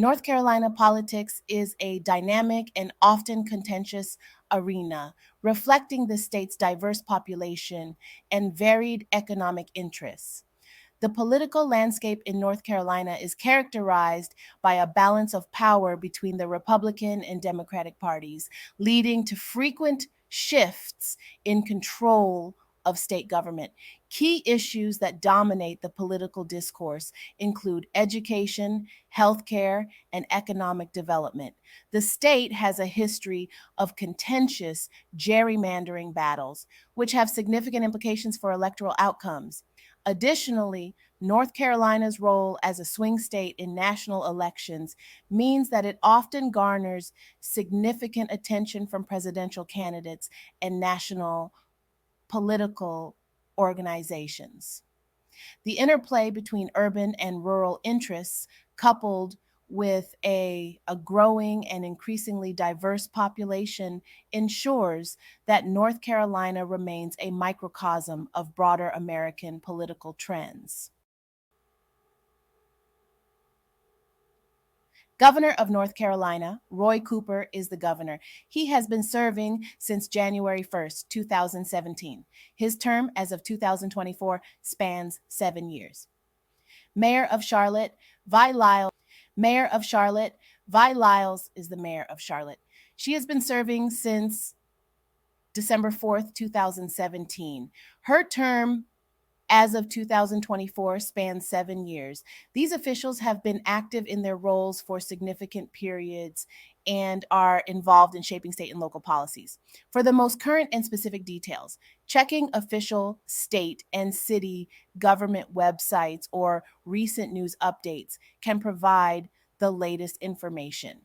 North Carolina politics is a dynamic and often contentious arena, reflecting the state's diverse population and varied economic interests. The political landscape in North Carolina is characterized by a balance of power between the Republican and Democratic parties, leading to frequent shifts in control of state government. Key issues that dominate the political discourse include education, healthcare, and economic development. The state has a history of contentious gerrymandering battles, which have significant implications for electoral outcomes. Additionally, North Carolina's role as a swing state in national elections means that it often garners significant attention from presidential candidates and national political organizations. The interplay between urban and rural interests, coupled with a growing and increasingly diverse population, ensures that North Carolina remains a microcosm of broader American political trends. Governor of North Carolina, Roy Cooper, is the governor. He has been serving since January 1st, 2017. His term, as of 2024, spans 7 years. Mayor of Charlotte, Vi Lyles. Mayor of Charlotte, Vi Lyles is the mayor of Charlotte. She has been serving since December 4th, 2017. Her term as of 2024 spans 7 years. These officials have been active in their roles for significant periods and are involved in shaping state and local policies. For the most current and specific details, checking official state and city government websites or recent news updates can provide the latest information.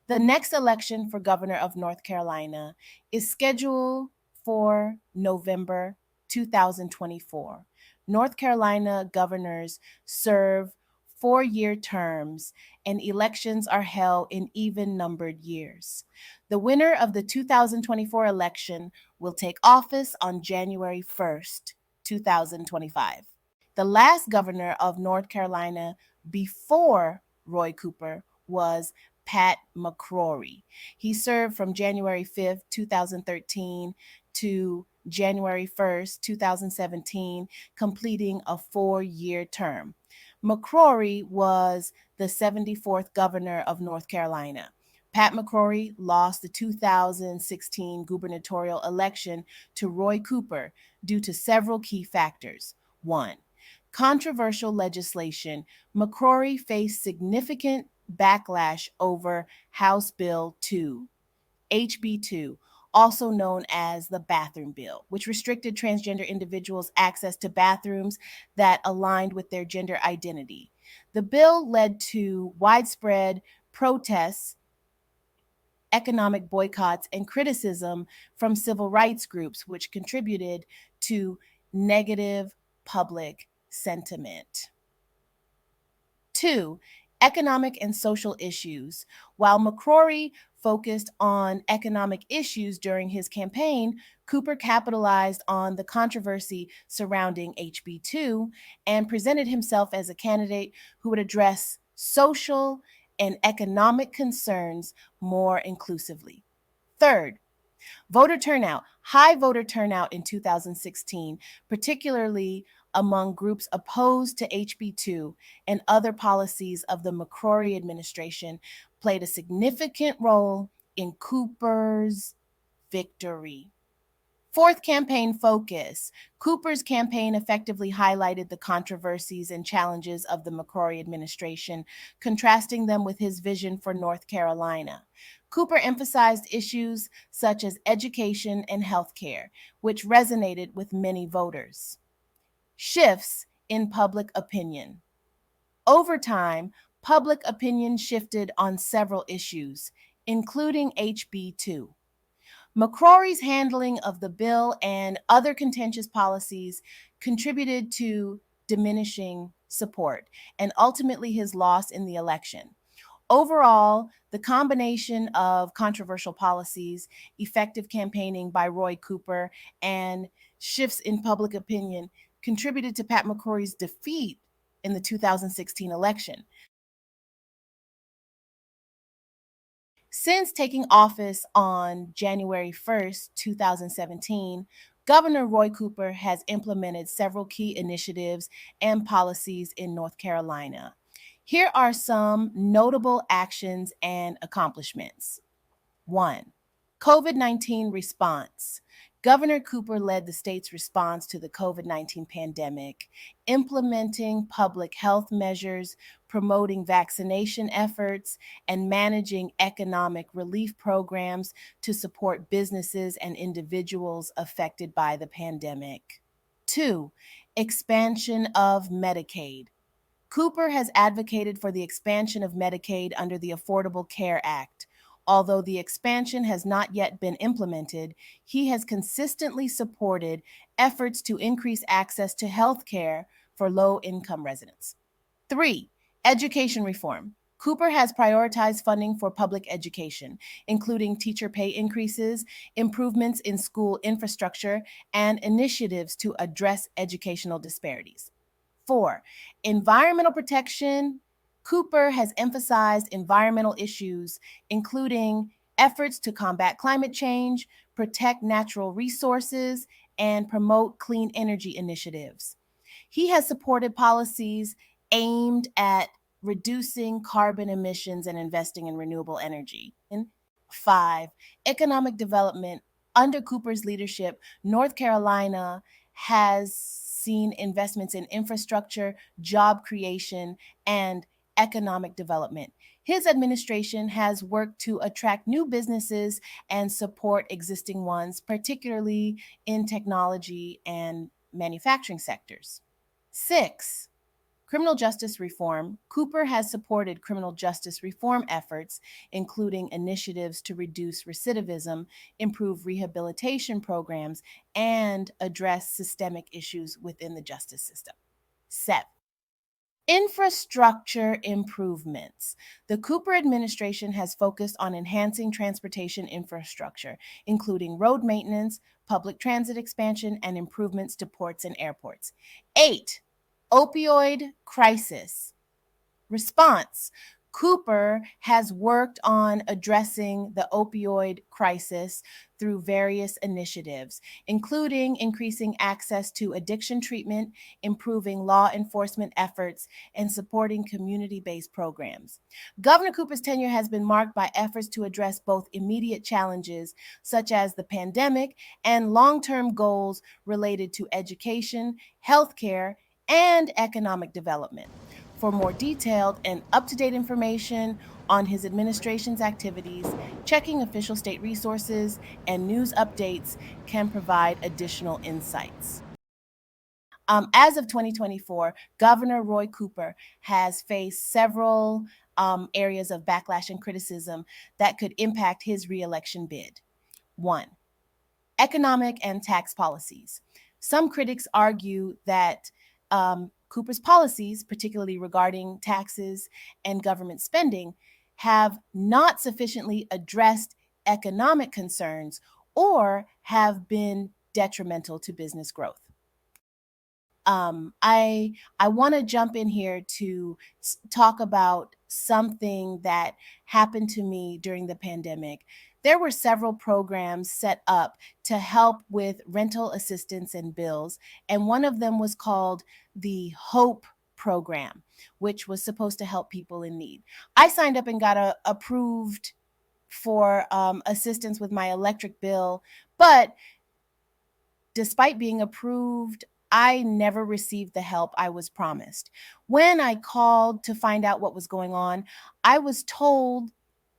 The next election for governor of North Carolina is scheduled for November 2024. North Carolina governors serve 4 year terms, and elections are held in even numbered years. The winner of the 2024 election will take office on January 1st, 2025. The last governor of North Carolina before Roy Cooper was Pat McCrory. He served from January 5th, 2013 to January 1st, 2017, completing a 4 year term. McCrory was the 74th governor of North Carolina. Pat McCrory lost the 2016 gubernatorial election to Roy Cooper due to several key factors. One, controversial legislation. McCrory faced significant backlash over House Bill 2, HB 2, also known as the bathroom bill, which restricted transgender individuals' access to bathrooms that aligned with their gender identity. The bill led to widespread protests, economic boycotts, and criticism from civil rights groups, which contributed to negative public sentiment. Two, economic and social issues. While McCrory focused on economic issues during his campaign, Cooper capitalized on the controversy surrounding HB 2 and presented himself as a candidate who would address social and economic concerns more inclusively. Third, voter turnout. High voter turnout in 2016, particularly among groups opposed to HB 2 and other policies of the McCrory administration, played a significant role in Cooper's victory. Fourth, campaign focus. Cooper's campaign effectively highlighted the controversies and challenges of the McCrory administration, contrasting them with his vision for North Carolina. Cooper emphasized issues such as education and healthcare, which resonated with many voters. Shifts in public opinion. Over time, public opinion shifted on several issues, including HB 2. McCrory's handling of the bill and other contentious policies contributed to diminishing support and ultimately his loss in the election. Overall, the combination of controversial policies, effective campaigning by Roy Cooper, and shifts in public opinion contributed to Pat McCrory's defeat in the 2016 election. Since taking office on January 1st, 2017, Governor Roy Cooper has implemented several key initiatives and policies in North Carolina. Here are some notable actions and accomplishments. 1. COVID-19 response. Governor Cooper led the state's response to the COVID-19 pandemic, implementing public health measures, promoting vaccination efforts, and managing economic relief programs to support businesses and individuals affected by the pandemic. 2. Expansion of Medicaid. Cooper has advocated for the expansion of Medicaid under the Affordable Care Act. Although the expansion has not yet been implemented, he has consistently supported efforts to increase access to health care for low income residents. 3. Education reform. Cooper has prioritized funding for public education, including teacher pay increases, improvements in school infrastructure, and initiatives to address educational disparities. 4. Environmental protection. Cooper has emphasized environmental issues, including efforts to combat climate change, protect natural resources, and promote clean energy initiatives. He has supported policies aimed at reducing carbon emissions and investing in renewable energy. And 5. Economic development. Under Cooper's leadership, North Carolina has seen investments in infrastructure, job creation, and economic development. His administration has worked to attract new businesses and support existing ones, particularly in technology and manufacturing sectors. 6. Criminal justice reform. Cooper has supported criminal justice reform efforts, including initiatives to reduce recidivism, improve rehabilitation programs, and address systemic issues within the justice system. 7. Infrastructure improvements. The Cooper administration has focused on enhancing transportation infrastructure, including road maintenance, public transit expansion, and improvements to ports and airports. 8. Opioid crisis. Response. Cooper has worked on addressing the opioid crisis through various initiatives, including increasing access to addiction treatment, improving law enforcement efforts, and supporting community based programs. Governor Cooper's tenure has been marked by efforts to address both immediate challenges, such as the pandemic, and long term goals related to education, healthcare, and economic development. For more detailed and up to date information on his administration's activities, checking official state resources and news updates can provide additional insights. As of 2024, Governor Roy Cooper has faced several areas of backlash and criticism that could impact his reelection bid. 1. Economic and tax policies. Some critics argue that Cooper's policies, particularly regarding taxes and government spending, have not sufficiently addressed economic concerns or have been detrimental to business growth. I want to jump in here to talk about something that happened to me during the pandemic. There were several programs set up to help with rental assistance and bills, and one of them was called the HOPE program, which was supposed to help people in need. I signed up and got approved for assistance with my electric bill, but despite being approved, I never received the help I was promised. When I called to find out what was going on, I was told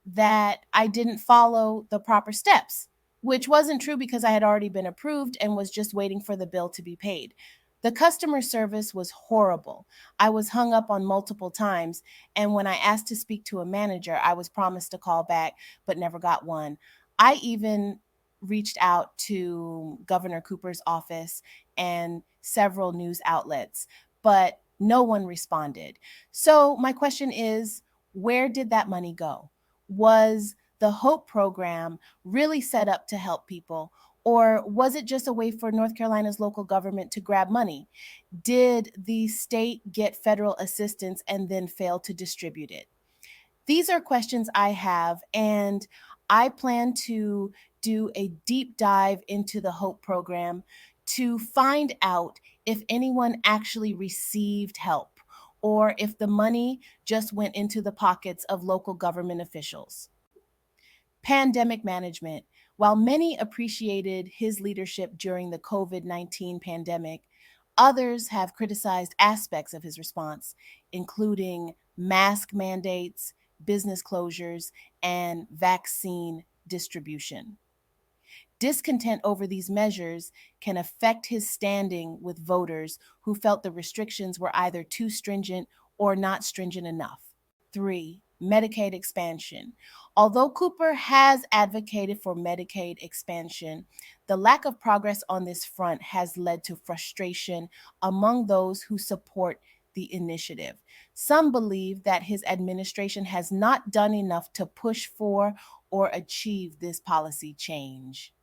that I didn't follow the proper steps, which wasn't true because I had already been approved and was just waiting for the bill to be paid. The customer service was horrible. I was hung up on multiple times, and when I asked to speak to a manager, I was promised a call back but never got one. I even reached out to Governor Cooper's office and several news outlets, but no one responded. So, my question is, where did that money go? Was the HOPE program really set up to help people? Or was it just a way for North Carolina's local government to grab money? Did the state get federal assistance and then fail to distribute it? These are questions I have, and I plan to do a deep dive into the HOPE program to find out if anyone actually received help or if the money just went into the pockets of local government officials. Pandemic management. While many appreciated his leadership during the COVID COVID-19 pandemic, others have criticized aspects of his response, including mask mandates, business closures, and vaccine distribution. Discontent over these measures can affect his standing with voters who felt the restrictions were either too stringent or not stringent enough. Three, Medicaid expansion. Although Cooper has advocated for Medicaid expansion, the lack of progress on this front has led to frustration among those who support the initiative. Some believe that his administration has not done enough to push for or achieve this policy change.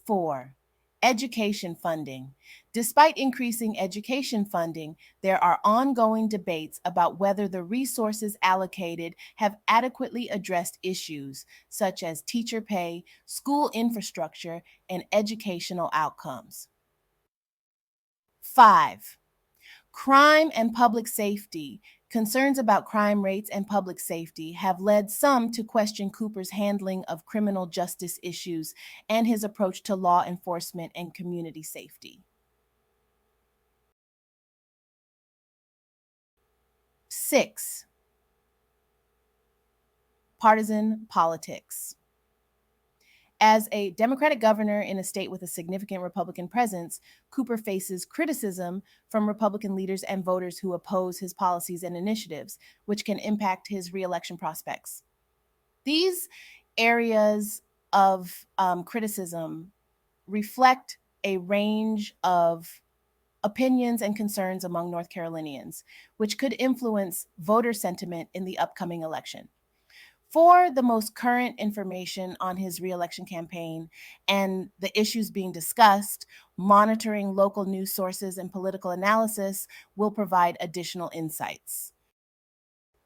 Four, education funding. Despite increasing education funding, there are ongoing debates about whether the resources allocated have adequately addressed issues such as teacher pay, school infrastructure, and educational outcomes. Five, crime and public safety. Concerns about crime rates and public safety have led some to question Cooper's handling of criminal justice issues and his approach to law enforcement and community safety. Six, partisan politics. As a Democratic governor in a state with a significant Republican presence, Cooper faces criticism from Republican leaders and voters who oppose his policies and initiatives, which can impact his reelection prospects. These areas of criticism reflect a range of opinions and concerns among North Carolinians, which could influence voter sentiment in the upcoming election. For the most current information on his reelection campaign and the issues being discussed, monitoring local news sources and political analysis will provide additional insights.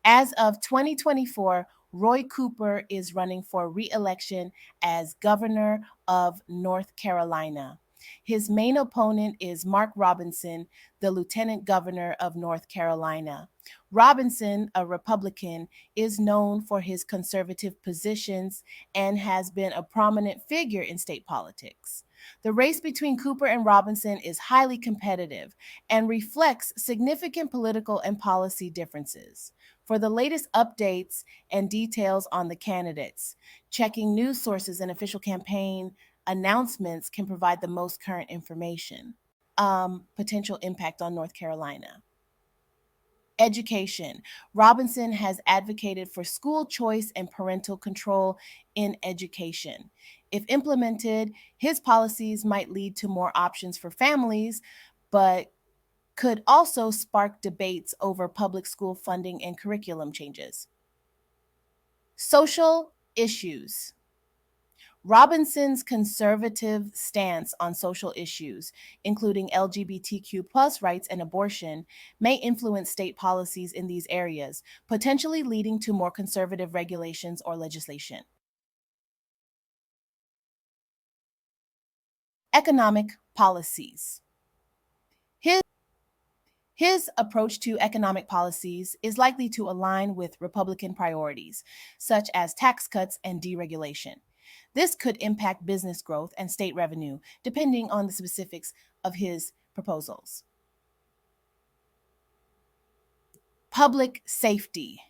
As of 2024, Roy Cooper is running for re-election as governor of North Carolina. His main opponent is Mark Robinson, the lieutenant governor of North Carolina. Robinson, a Republican, is known for his conservative positions and has been a prominent figure in state politics. The race between Cooper and Robinson is highly competitive and reflects significant political and policy differences. For the latest updates and details on the candidates, checking news sources and official campaign announcements can provide the most current information. Potential impact on North Carolina. Education. Robinson has advocated for school choice and parental control in education. If implemented, his policies might lead to more options for families, but could also spark debates over public school funding and curriculum changes. Social issues. Robinson's conservative stance on social issues, including LGBTQ plus rights and abortion, may influence state policies in these areas, potentially leading to more conservative regulations or legislation. Economic policies. His His approach to economic policies is likely to align with Republican priorities, such as tax cuts and deregulation. This could impact business growth and state revenue, depending on the specifics of his proposals. Public safety.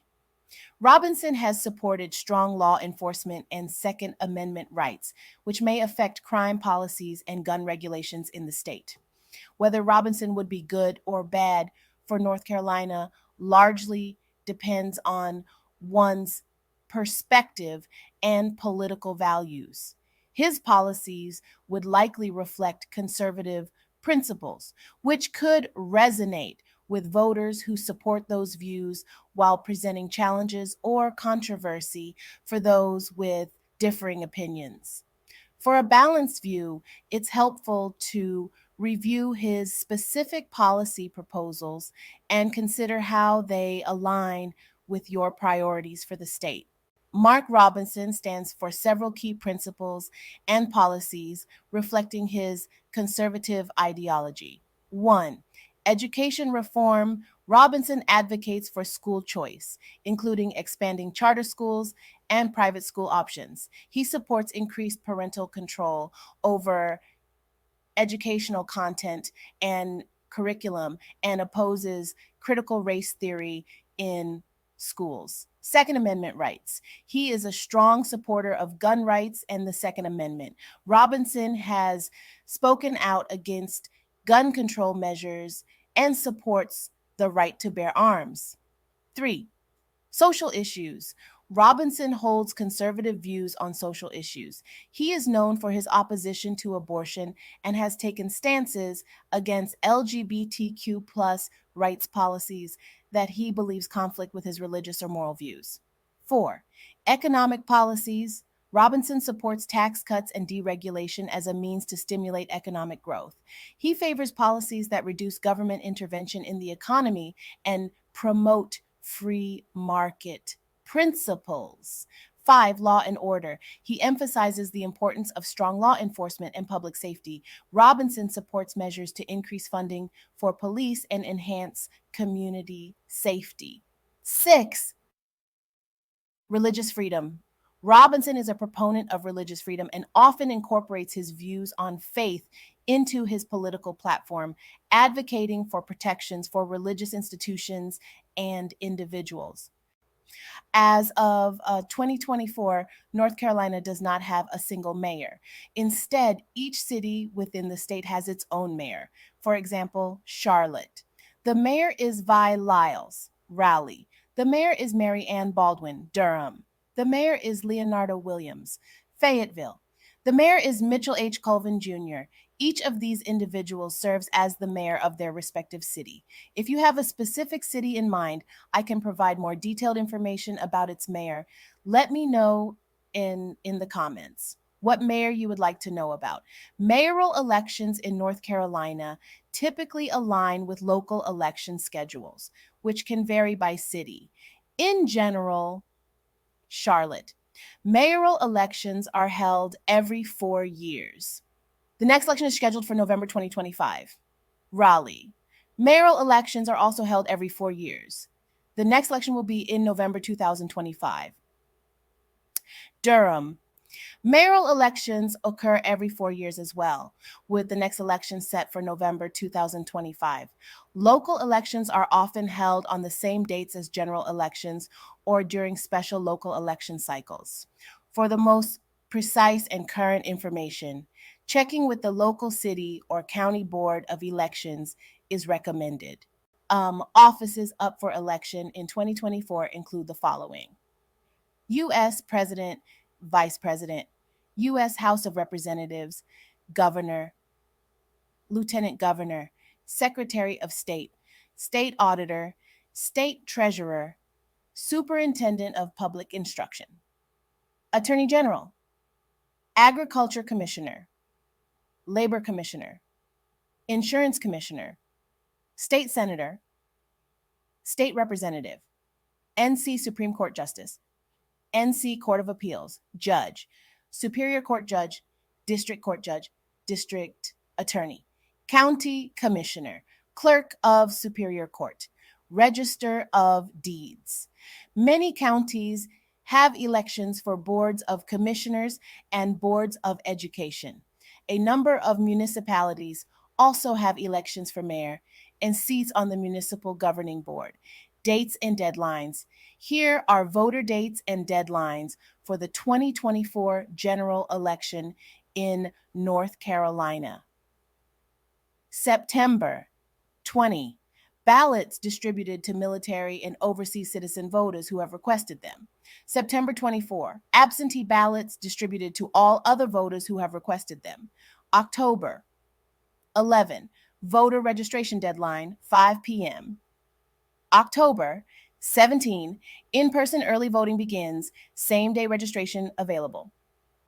Robinson has supported strong law enforcement and Second Amendment rights, which may affect crime policies and gun regulations in the state. Whether Robinson would be good or bad for North Carolina largely depends on one's perspective and political values. His policies would likely reflect conservative principles, which could resonate with voters who support those views while presenting challenges or controversy for those with differing opinions. For a balanced view, it's helpful to review his specific policy proposals and consider how they align with your priorities for the state. Mark Robinson stands for several key principles and policies reflecting his conservative ideology. 1. Education reform. Robinson advocates for school choice, including expanding charter schools and private school options. He supports increased parental control over educational content and curriculum and opposes critical race theory in schools. Second Amendment rights. He is a strong supporter of gun rights and the Second Amendment. Robinson has spoken out against gun control measures and supports the right to bear arms. 3. Social issues. Robinson holds conservative views on social issues. He is known for his opposition to abortion and has taken stances against LGBTQ plus rights policies that he believes conflict with his religious or moral views. 4. Economic policies. Robinson supports tax cuts and deregulation as a means to stimulate economic growth. He favors policies that reduce government intervention in the economy and promote free market principles. 5. Law and order. He emphasizes the importance of strong law enforcement and public safety. Robinson supports measures to increase funding for police and enhance community safety. 6. Religious freedom. Robinson is a proponent of religious freedom and often incorporates his views on faith into his political platform, advocating for protections for religious institutions and individuals. As of 2024, North Carolina does not have a single mayor. Instead, each city within the state has its own mayor. For example, Charlotte. The mayor is Vi Lyles, Raleigh. The mayor is Mary Ann Baldwin, Durham. The mayor is Leonardo Williams, Fayetteville. The mayor is Mitchell H. Colvin Jr. Each of these individuals serves as the mayor of their respective city. If you have a specific city in mind, I can provide more detailed information about its mayor. Let me know in the comments what mayor you would like to know about. Mayoral elections in North Carolina typically align with local election schedules, which can vary by city. In general, Charlotte. Mayoral elections are held every 4 years. The next election is scheduled for November 2025. Raleigh. Mayoral elections are also held every 4 years. The next election will be in November 2025. Durham. Mayoral elections occur every 4 years as well, with the next election set for November 2025. Local elections are often held on the same dates as general elections or during special local election cycles. For the most precise and current information, checking with the local city or county board of elections is recommended. Offices up for election in 2024 include the following: U.S. President, Vice President, U.S. House of Representatives, Governor, Lieutenant Governor, Secretary of State, State Auditor, State Treasurer, Superintendent of Public Instruction, Attorney General, Agriculture Commissioner, Labor Commissioner, Insurance Commissioner, State Senator, State Representative, NC Supreme Court Justice, NC Court of Appeals, Judge, Superior Court Judge, District Court Judge, District Attorney, County Commissioner, Clerk of Superior Court, Register of Deeds. Many counties have elections for boards of commissioners and boards of education. A number of municipalities also have elections for mayor and seats on the municipal governing board. Dates and deadlines. Here are voter dates and deadlines for the 2024 general election in North Carolina. September 20. Ballots distributed to military and overseas citizen voters who have requested them. September 24. Absentee ballots distributed to all other voters who have requested them. October 11. Voter registration deadline, 5 p.m. October 17. In-person early voting begins. Same-day registration available.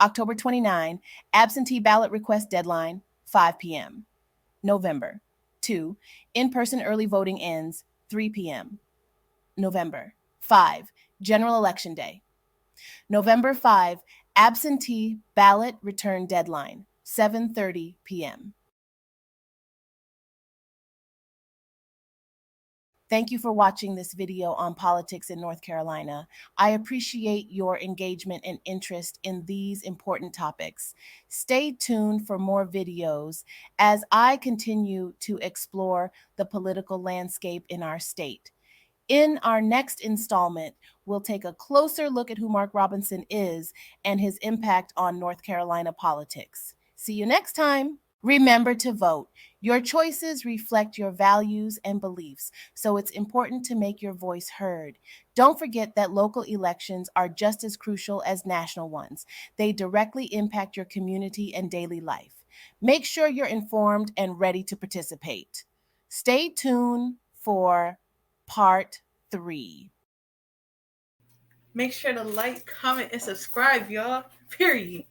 October 29. Absentee ballot request deadline, 5 p.m. November 2. In-person early voting ends, 3 p.m. November 5. General Election Day. November 5, absentee ballot return deadline, 7:30 p.m. Thank you for watching this video on politics in North Carolina. I appreciate your engagement and interest in these important topics. Stay tuned for more videos as I continue to explore the political landscape in our state. In our next installment, we'll take a closer look at who Mark Robinson is and his impact on North Carolina politics. See you next time. Remember to vote. Your choices reflect your values and beliefs, so it's important to make your voice heard. Don't forget that local elections are just as crucial as national ones. They directly impact your community and daily life. Make sure you're informed and ready to participate. Stay tuned for Part 3. Make sure to like, comment, and subscribe, y'all. Period.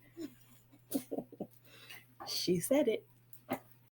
She said it.